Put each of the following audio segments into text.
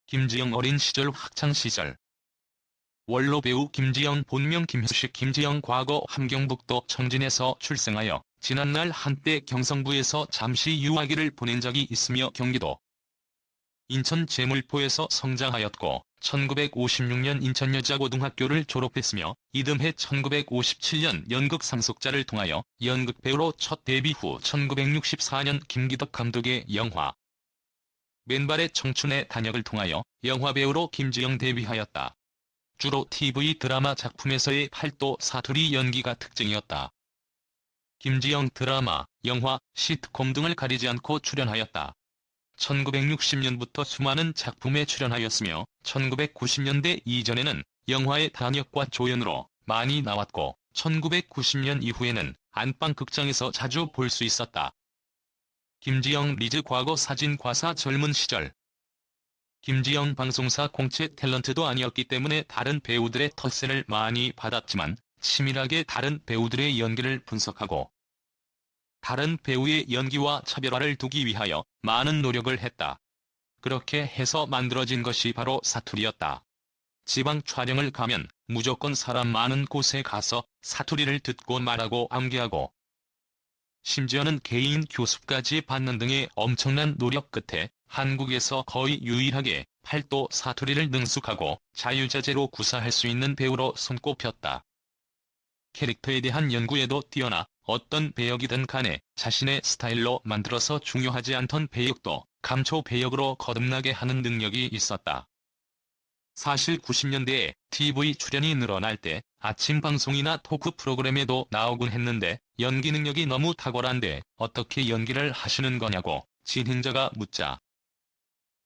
김지영 어린 시절 학창시절. 원로 배우 김지영 본명 김효식. 김지영 과거 함경북도 청진에서 출생하여 지난날 한때 경성부에서 잠시 유아기를 보낸 적이 있으며 경기도 인천 제물포에서 성장하였고 1956년 인천여자고등학교를 졸업했으며 이듬해 1957년 연극 상속자를 통하여 연극배우로 첫 데뷔 후 1964년 김기덕 감독의 영화 맨발의 청춘의 단역을 통하여 영화배우로 김지영 데뷔하였다. 주로 TV 드라마 작품에서의 팔도 사투리 연기가 특징이었다. 김지영 드라마, 영화, 시트콤 등을 가리지 않고 출연하였다. 1960년부터 수많은 작품에 출연하였으며 1990년대 이전에는 영화의 단역과 조연으로 많이 나왔고 1990년 이후에는 안방극장에서 자주 볼 수 있었다. 김지영 리즈 과거 사진과사 젊은 시절. 김지영 방송사 공채 탤런트도 아니었기 때문에 다른 배우들의 텃세를 많이 받았지만 치밀하게 다른 배우들의 연기를 분석하고 다른 배우의 연기와 차별화를 두기 위하여 많은 노력을 했다. 그렇게 해서 만들어진 것이 바로 사투리였다. 지방 촬영을 가면 무조건 사람 많은 곳에 가서 사투리를 듣고 말하고 암기하고 심지어는 개인 교습까지 받는 등의 엄청난 노력 끝에 한국에서 거의 유일하게 팔도 사투리를 능숙하고 자유자재로 구사할 수 있는 배우로 손꼽혔다. 캐릭터에 대한 연구에도 뛰어나 어떤 배역이든 간에 자신의 스타일로 만들어서 중요하지 않던 배역도 감초 배역으로 거듭나게 하는 능력이 있었다. 사실 90년대에 TV 출연이 늘어날 때 아침 방송이나 토크 프로그램에도 나오곤 했는데 연기 능력이 너무 탁월한데 어떻게 연기를 하시는 거냐고 진행자가 묻자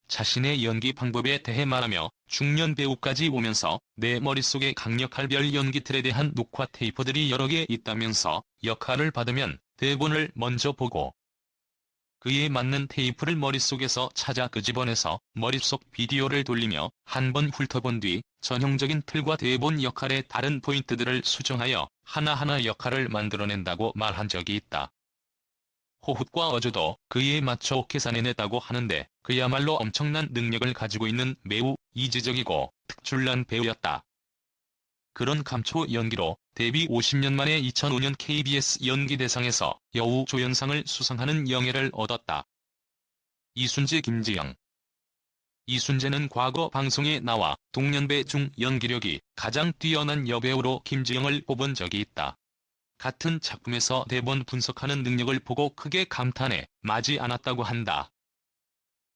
자신의 연기 방법에 대해 말하며 중년 배우까지 오면서 내 머릿속에 강력할 별 연기틀에 대한 녹화 테이프들이 여러 개 있다면서 역할을 받으면 대본을 먼저 보고 그에 맞는 테이프를 머릿속에서 찾아 끄집어내서 머릿속 비디오를 돌리며 한 번 훑어본 뒤 전형적인 틀과 대본 역할의 다른 포인트들을 수정하여 하나하나 역할을 만들어낸다고 말한 적이 있다. 호흡과 어조도 그에 맞춰 계산해냈다고 하는데 그야말로 엄청난 능력을 가지고 있는 매우 이지적이고 특출난 배우였다. 그런 감초 연기로 데뷔 50년 만에 2005년 KBS 연기대상에서 여우 조연상을 수상하는 영예를 얻었다. 이순재 김지영. 이순재는 과거 방송에 나와 동년배 중 연기력이 가장 뛰어난 여배우로 김지영을 뽑은 적이 있다. 같은 작품에서 대본 분석하는 능력을 보고 크게 감탄해 마지 않았다고 한다.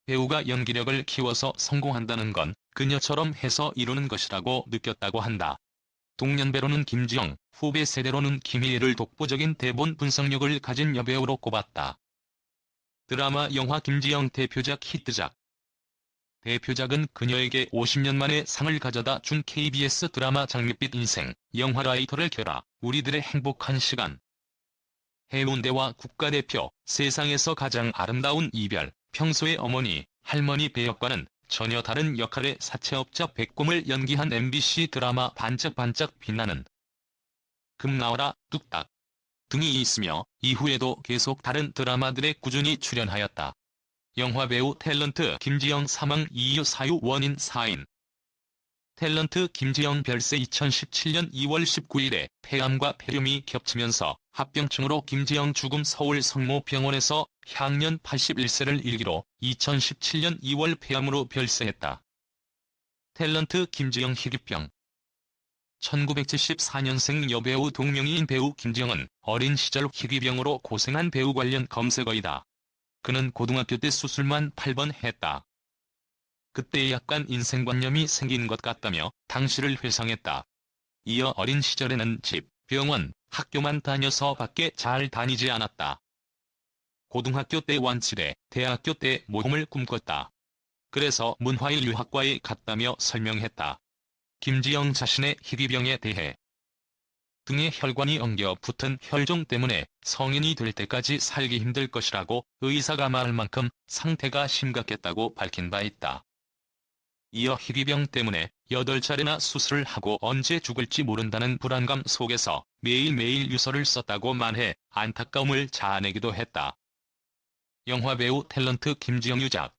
배우가 연기력을 키워서 성공한다는 건 그녀처럼 해서 이루는 것이라고 느꼈다고 한다. 동년배로는 김지영, 후배 세대로는 김희애를 독보적인 대본 분석력을 가진 여배우로 꼽았다. 드라마 영화 김지영 대표작 히트작. 대표작은 그녀에게 50년 만에 상을 가져다 준 KBS 드라마 장밋빛 인생, 영화 라이터를 켜라, 우리들의 행복한 시간. 해운대와 국가대표, 세상에서 가장 아름다운 이별, 평소의 어머니, 할머니 배역과는 전혀 다른 역할의 사채업자 백곰을 연기한 MBC 드라마 반짝반짝 빛나는 금 나와라, 뚝딱 등이 있으며 이후에도 계속 다른 드라마들에 꾸준히 출연하였다. 영화배우 탤런트 김지영 사망 이유 사유 원인 사인. 탤런트 김지영 별세 2017년 2월 19일에 폐암과 폐렴이 겹치면서 합병증으로 김지영 죽음 서울 성모병원에서 향년 81세를 일기로 2017년 2월 폐암으로 별세했다. 탤런트 김지영 희귀병. 1974년생 여배우 동명이인 배우 김지영은 어린 시절 희귀병으로 고생한 배우 관련 검색어이다. 그는 고등학교 때 수술만 8번 했다. 그때 약간 인생관념이 생긴 것 같다며 당시를 회상했다. 이어 어린 시절에는 집, 병원, 학교만 다녀서 밖에 잘 다니지 않았다. 고등학교 때 완치돼 대학교 때 모험을 꿈꿨다. 그래서 문화의 유학과에 갔다며 설명했다. 김지영 자신의 희귀병에 대해 등에 혈관이 엉겨 붙은 혈종 때문에 성인이 될 때까지 살기 힘들 것이라고 의사가 말할 만큼 상태가 심각했다고 밝힌 바 있다. 이어 희귀병 때문에 8차례나 수술을 하고 언제 죽을지 모른다는 불안감 속에서 매일매일 유서를 썼다고 말해 안타까움을 자아내기도 했다. 영화배우 탤런트 김지영 유작.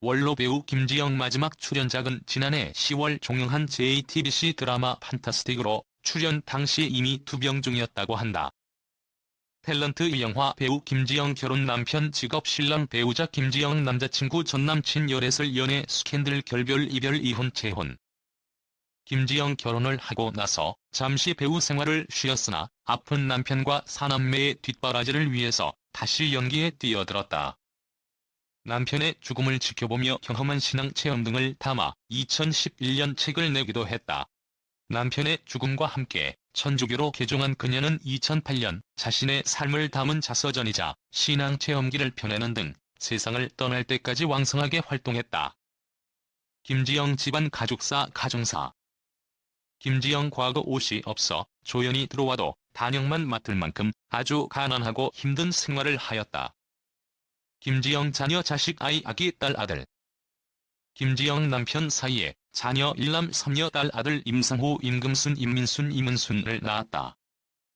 원로 배우 김지영 마지막 출연작은 지난해 10월 종영한 JTBC 드라마 판타스틱으로 출연 당시 이미 투병 중이었다고 한다. 탤런트 영화 배우 김지영 결혼 남편 직업 신랑 배우자 김지영 남자친구 전남친 열애설 연애 스캔들 결별 이별 이혼 재혼. 김지영 결혼을 하고 나서 잠시 배우 생활을 쉬었으나 아픈 남편과 사남매의 뒷바라지를 위해서 다시 연기에 뛰어들었다. 남편의 죽음을 지켜보며 경험한 신앙 체험 등을 담아 2011년 책을 내기도 했다. 남편의 죽음과 함께 천주교로 개종한 그녀는 2008년 자신의 삶을 담은 자서전이자 신앙 체험기를 펴내는 등 세상을 떠날 때까지 왕성하게 활동했다. 김지영 집안 가족사 가정사. 김지영 과거 옷이 없어 조연이 들어와도 단역만 맡을 만큼 아주 가난하고 힘든 생활을 하였다. 김지영 자녀 자식 아기 딸 아들. 김지영 남편 사이에 자녀 일남 3녀 딸 아들 임상호 임금순 임민순 임은순을 낳았다.